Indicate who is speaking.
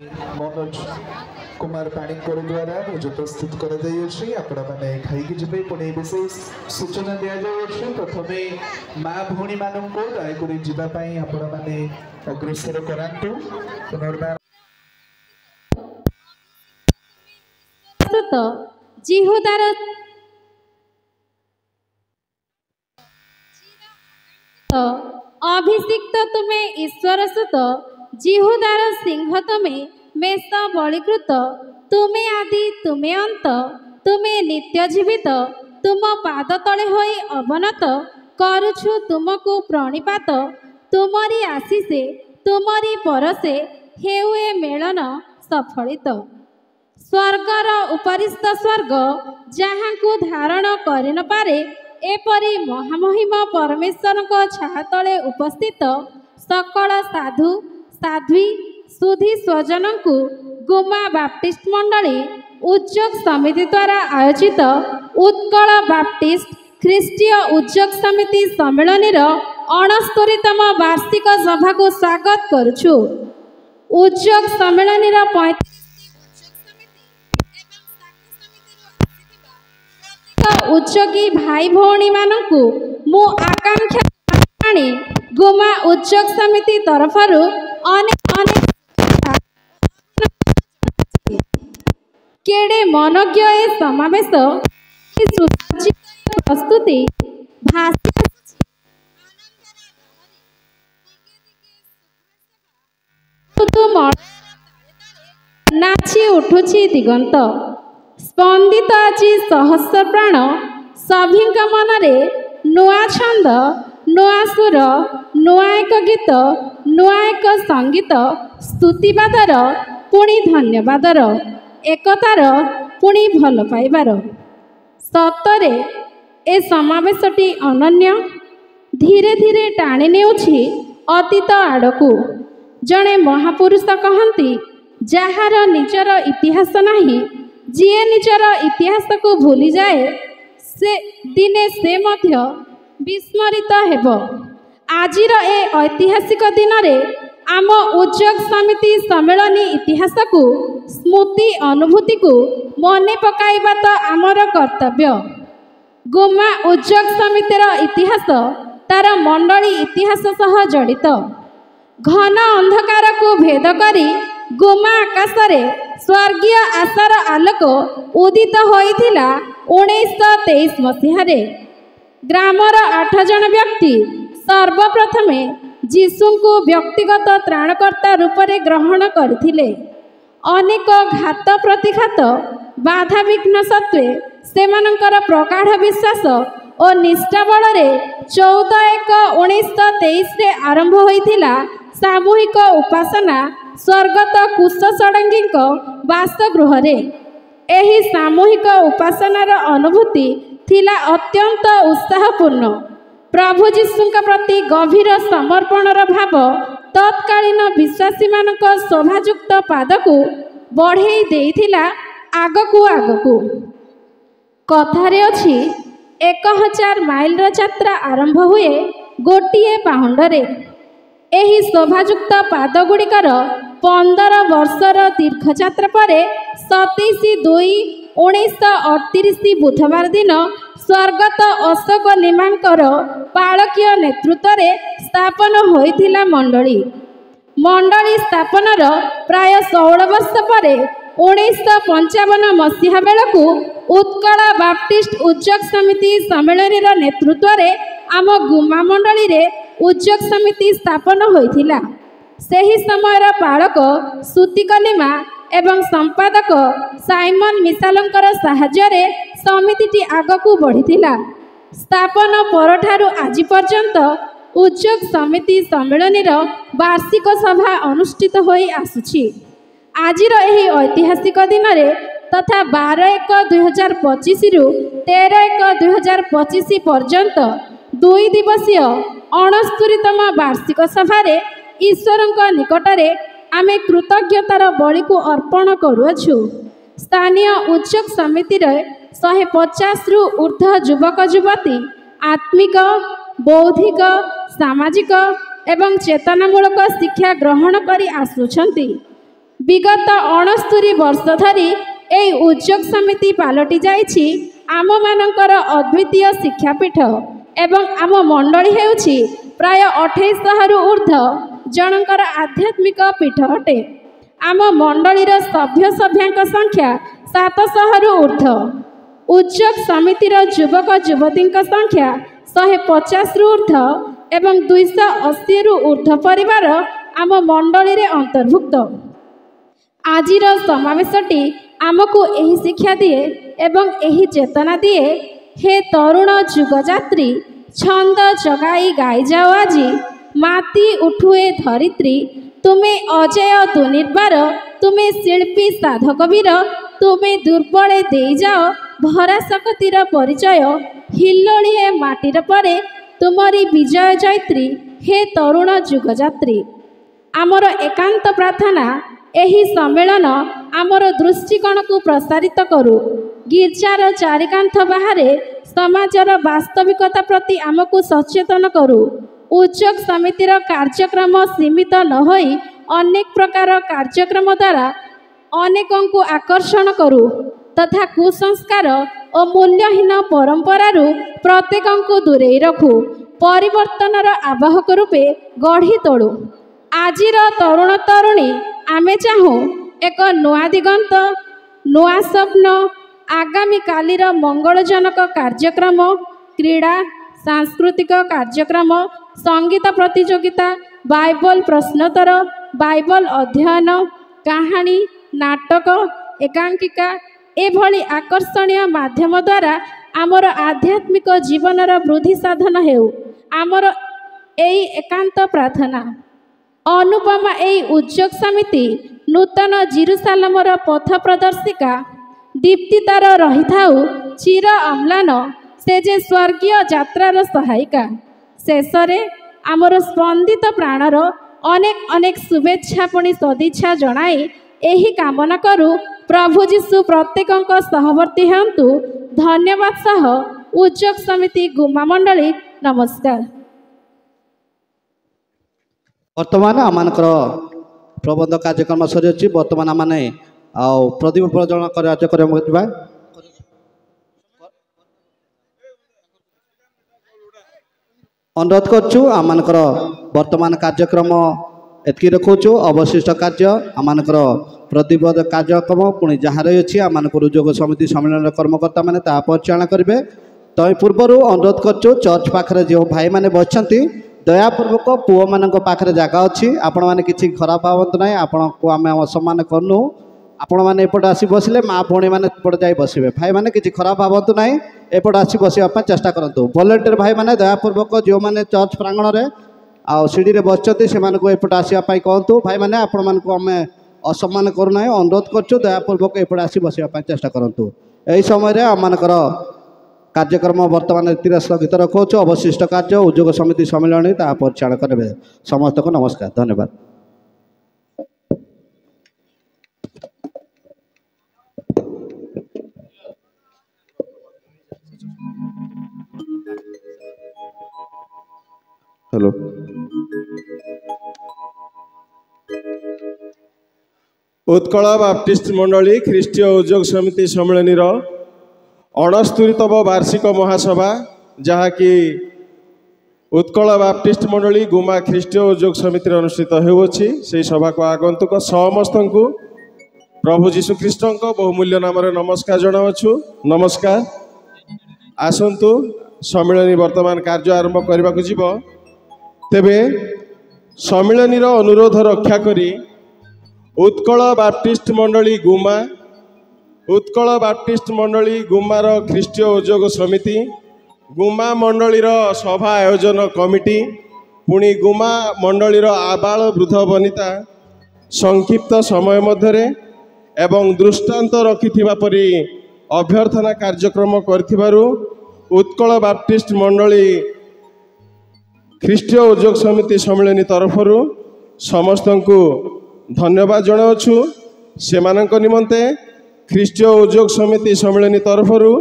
Speaker 1: मनोज कुमार पाणीकर द्वारा भोज प्रस्तुत कर खाई पुणी विशेष सूचना दि जाए प्रथम माँ भौणी मानक दयाकोरी जावाई आपण मैंने अग्रसर करातु पुनर्बार
Speaker 2: जिहुदार अभिषिक्त तुमे ईश्वर सुत जिहुदार सिंह तुमे मेष बलिकृत तुमे आदि तुमे अंत तुमे नित्य जीवित तुम पाद तले होई अवनत करुछु तुमको प्रणिपात तुमरी आशीषे तुमरी परसे हेउए मेलन सफलित स्वर्गर उपरिस्थ स्वर्ग जहाँ को धारण कर न पारे एपरी महामहिम परमेश्वर को छा तले उपस्थित सकल साधु साध्वी सुधी स्वजन को गुमा बाप्टिस्ट मंडली उद्योग समिति द्वारा आयोजित उत्कल बाप्टिस्ट ख्रीष्टीय उद्योग समिति सम्मेलन 69तम वार्षिक सभा को स्वागत करुछु। उद्योग सम्मेलन उद्योगी भाई भौणी मानक मु आकांक्षा गुमा उद्योग समिति तरफ अनेक अनेक केड़े मनज्ञ ए समावेश प्रस्तुति नाची उठुछि दिगंत स्पंदित आज सहस्र प्राण सभी मनरे नुआ छंद नुआ सुर नुआ एक गीत नुआ एक संगीत स्तुतिवादर पुणी धन्यवादर एकतार पुणी भल पाइबार सतरे ए समावेशटी अनन्य धीरे धीरे टाणी नेउछि अतीत आड़कू जड़े महापुरुष कहती जार निजर इतिहास नहीं जीए निजर इतिहास को भूली जाए से दिने से मध्य विस्मृत हेब। आजिर ए ऐतिहासिक दिन में आम उद्योग समिति सम्मेलनी इतिहास को स्मृति अनुभूति को मने पकाइबा तो आमर कर्तव्य। गुमा उद्योग समितिर इतिहास तार मंडली इतिहास सह जड़ित घन अंधकार को भेद करी गुमा आकाश रे स्वर्गीय आशार आलोक उदित होइथिला 1923 मसीह ग्रामर 8 जन व्यक्ति सर्वप्रथमे जीशु को व्यक्तिगत त्राणकर्ता रूप में ग्रहण करथिले। अनेक घात प्रतिघात बाधा विघ्न सत्वे सेमानंकर प्रगाढ़ विश्वास और निष्ठा बल 14/1/1923 आरंभ होइथिला सामूहिक उपासना स्वर्गत कुश षडंगी बासगृह एही सामूहिक उपासनार अनुभूति थिला अत्यंत उत्साहपूर्ण। प्रभु जीशु प्रति गभीर समर्पणर भाव तत्कालीन विश्वासी मानक शोभायुक्त पाद को बढ़ई देइथिला आगकू आगकू। कथारे अछि 1000 माइल यात्रा आरंभ हुए गोटिए पाहुंडरे। एही शोभायुक्त पादगुड़िकर 15 वर्षर दीर्घयात्रा पर 27/2/1938 बुधवार दिन स्वर्गत अशोक लिमांकर पालकीय नेतृत्व में स्थापन होइथिला मंडली। मंडली स्थापनर प्राय 16 वर्ष पर 1955 मसीहा बेलू उत्कल बाप्टिस्ट उद्योग समिति सम्मेलन नेतृत्व में आम गुमा मंडली रे उद्योग समिति स्थापन होइथिला। सेही समयर पालक सुतिकलिमा एवं संपादक साइमन मिसालंकर साहाय्य समिति आगकू बढ़िथिला। स्थापन परठारु आज पर्यंत उद्योग समिति सम्मेलन वार्षिक सभा अनुष्ठित होई आसुछि। आजिर एही ऐतिहासिक दिन में तथा 12/1/2025 रु 13/1/2025 पर्यंत 2 दिवसीय 69तम वार्षिक सभा ईश्वर निकटरे आमे कृतज्ञतार बलि को अर्पण करुअछु। स्थानीय उद्योग समिति 150 रु ऊर्ध्व युवक युवती आत्मिक बौद्धिक सामाजिक एवं चेतनामूलक शिक्षा ग्रहण करी आसुछंती। विगत 69 वर्ष धरी यही उद्योग समिति पलटि जाइछि आम मानकर अद्वितीय शिक्षापीठ एवं आम मंडली हेउछि प्राय 2800 ऊर्ध्व जनकर आध्यात्मिक पीठ अटे। आम मंडलीर सभ्य सभ्यांक संख्या 700 ऊर्ध्व। उद्योग समितिर युवक युवती संख्या 150 ऊर्ध्व एवं 280 ऊर्ध्व परिवार आम मंडली रे अंतर्भुक्त। आजिर समावेशटी आमको यही शिक्षा दिए एवं यही चेतना दिए, हे तरुण जुगयात्री छंद जगाई गाई जाओ आजी माती उठुए धरित्री, तुमे अजय दुर्निर्बार, तुमे शिल्पी साधक वीर, तुमे दुर्बले दे जाओ भरा शक्तिर परिचय, हिल्लोलिए माटीर परे तुमरी विजय जैत्री, हे तरुण जुगयात्री। आमर एकांत प्रार्थना एही सम्मेलन आमर दृष्टिकोण को प्रसारित करू, गिर्जार चारिकांथ बाहर समाजर वास्तविकता प्रति आमको सचेतन करू। उद्योग समितिर कार्यक्रम सीमित न होई अनेक प्रकार कार्यक्रम द्वारा अनेकों को आकर्षण करू तथा कुसंस्कार और मूल्यहीन परंपरारू प्रत्येकों को दूरे रखू, परिवर्तनर आवाहक रूपे गढ़ी तोड़ू। आजिर तरुण तरुणी आमे चाहूँ एक नुआ दिगंत, नुआ स्वप्न, आगामी कालीर मंगलजनक कार्यक्रम, क्रीड़ा, सांस्कृतिक कार्यक्रम, संगीत प्रतियोगिता, बाइबल प्रश्नोत्तर, बाइबल अध्ययन, कहानी, नाटक, एकांकिका एभली आकर्षणीय माध्यम द्वारा आमर आध्यात्मिक जीवनर वृद्धि साधन हेउ आमर एई एकांत प्रार्थना। अनुपमा एई उद्योग समिति नूतन जेरुसालेमर पथ प्रदर्शिका दीप्तितार रही थाउ चिर अम्लान से जे स्वर्गीय यात्रार सहायिका। शेषरे आमर स्पंदित प्राणर अनेक अनेक शुभेच्छा पुणी सदिच्छा जनाई एही कामना करू प्रभु जीशु प्रत्येक सहवर्ती हंतु। धन्यवाद सह उद्योग समिति गुमा मंडली नमस्कार।
Speaker 3: वर्तमान आमर प्रबंध कार्यक्रम सरी बर्तमान आम प्रदीप प्रज्वलन कार्यक्रम अनुरोध करूँ। आमर वर्तमान कार्यक्रम एतकी रखुचु। अवशिष्ट कार्य आमर प्रदीप कार्यक्रम पुणी जहाँ रही अच्छी आम उद्योग समिति सम्मेलन कर्मकर्ता मैंने परिचालना करेंगे। तो पूर्वर अनुरोध करूँ चर्च पाखे जो भाई मैंने बच्चे दयापूर्वक पुओ मान पाखे जगह अच्छी आपण मैंने किसी खराब भावत ना आपण को आम असम्मान करनु। आपण मैंने एपटे आसी बसिले माँ भौणी मैंने एपटे जा बसवे भाई मैंने किसी खराब भावतु ना एपटे आसी बसवाई चेष्टा करूँ। वॉलंटियर भाई मैंने दयापूर्वक जो मैंने चर्च प्रांगण में आ सीढ़ी में बसते से एपटे आसवाई कहतु। भाई मैंने आपण मान आम असम्मान करूना अनुरोध करूँ दयापूर्वक एपटे आसी बसवाई चेष्टा करूँ। यही समय आमर कार्यक्रम वर्तमान रीतिर स्थगित रखुचु। अवशिष्ट कार्य उद्योग समिति सम्मेलन परिचालन करेंगे। समस्त को नमस्कार, धन्यवाद।
Speaker 4: हेलो, उत्कल बाप्टिस्ट मंडली ख्रीष्टीय उद्योग समिति सम्मेलन 69तम वार्षिक महासभा जहाँकि उत्कल बाप्टिस्ट मंडली गुमा ख्रीष्टीय उद्योग समिति अनुष्ठित होउछि। से सभा को आगंतुक समस्त को प्रभु जीशु ख्रीष्ट बहुमूल्य नाम नमस्कार जनावछु। नमस्कार। आसंतु सम्मेलन वर्तमान कार्य आरंभ करने को जीव। तेबे सम्मेलन अनुरोध रक्षा करी उत्कल बाप्टिस्ट मंडली गुमा, उत्कल बाप्टिस्ट मंडली गुमार ख्रीष्टीय उद्योग समिति, गुमा मंडलीर सभा आयोजन कमिटी, पुणी गुमा मंडलीर आबाल वृद्ध वनिता संक्षिप्त समय मध्यरे एवं दृष्टांत रखिथिबा परि अभ्यर्थना कार्यक्रम करथिबारु उत्कल बाप्टिस्ट मंडली ख्रीष्टीय उद्योग समिति सम्मेलन तरफरु समस्त को धन्यवाद जनावछु। सेमानक निमंते ख्रीष्टीय उद्योग समिति सम्मेलन तरफरु